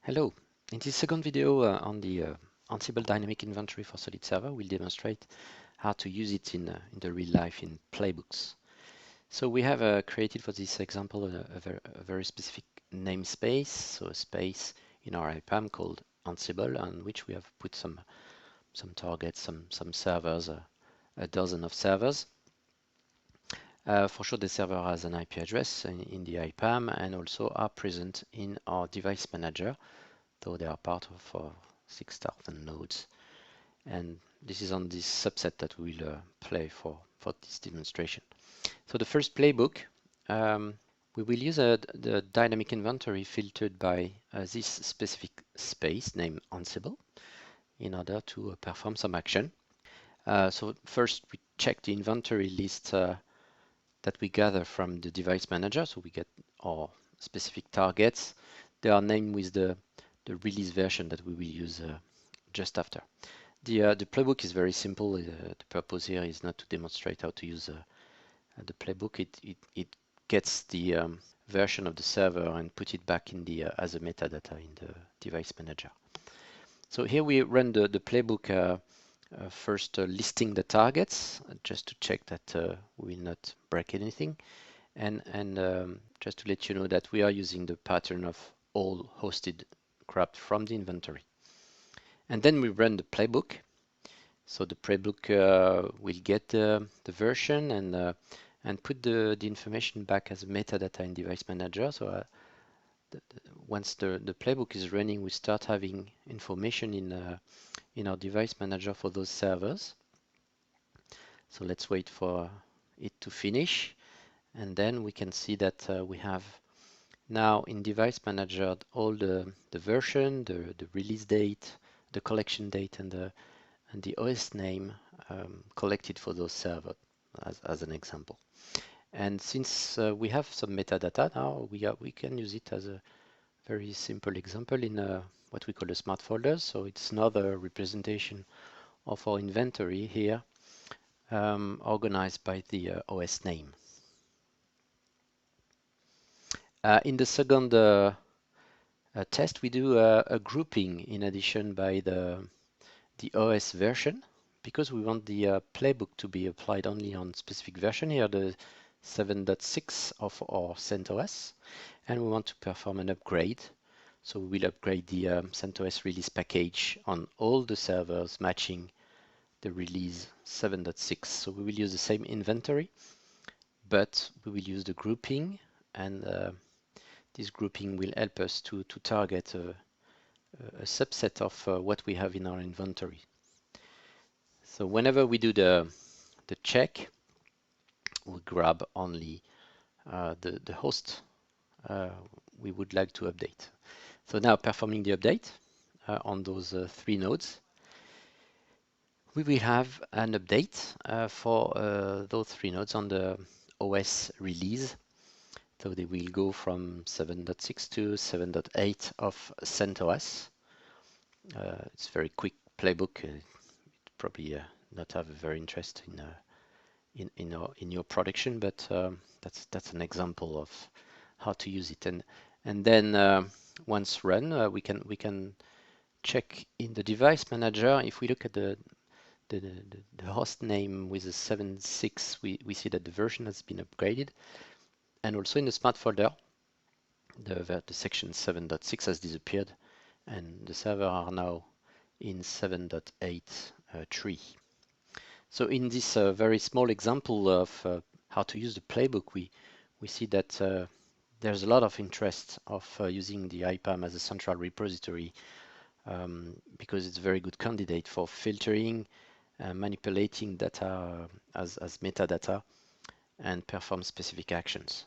Hello. In this second video on the Ansible Dynamic Inventory for Solid Server, we'll demonstrate how to use it in the real life in playbooks. So we have created for this example a very specific namespace, so a space in our IPAM called Ansible, on which we have put some targets, some servers, a dozen of servers. For sure, the server has an IP address in the IPAM and also are present in our device manager, though they are part of 6,000 nodes. And this is on this subset that we will play for this demonstration. So the first playbook, we will use the dynamic inventory filtered by this specific space named Ansible in order to perform some action. So first we check the inventory list that we gather from the device manager. So we get our specific targets. They are named with the release version that we will use just after. The playbook is very simple. The purpose here is not to demonstrate how to use the playbook. It gets the version of the server and put it back in the as a metadata in the device manager. So here we run the playbook first listing the targets just to check that we will not break anything, and just to let you know that we are using the pattern of all hosted grabbed from the inventory. And then we run the playbook. So the playbook will get the version and put the information back as a metadata in device manager. So once the playbook is running, we start having information in our device manager for those servers. So let's wait for it to finish, and then we can see that we have now in device manager all the version, the release date, the collection date, and the OS name collected for those servers as an example. And since we have some metadata now, we can use it as a very simple example in what we call a smart folder. So it's another representation of our inventory here, organized by the OS name. In the second test, we do a grouping in addition by the OS version, because we want the playbook to be applied only on specific version, here the 7.6 of our CentOS, and we want to perform an upgrade. So we will upgrade the CentOS release package on all the servers matching the release 7.6. So we will use the same inventory, but we will use the grouping, and this grouping will help us to target a subset of what we have in our inventory. So whenever we do the check, we grab only the host we would like to update. So now performing the update on those 3 nodes, we will have an update for those 3 nodes on the OS release. So they will go from 7.6 to 7.8 of CentOS. It's a very quick playbook. It probably not have a very interest in your production, but that's an example of how to use it. And then once run, we can check in the device manager. If we look at the host name with the 7.6, we see that the version has been upgraded, and also in the smart folder, the section 7.6 has disappeared, and the server are now in 7.8.3. So in this very small example of how to use the playbook, we see that there's a lot of interest of using the IPAM as a central repository, because it's a very good candidate for filtering, manipulating data as metadata, and perform specific actions.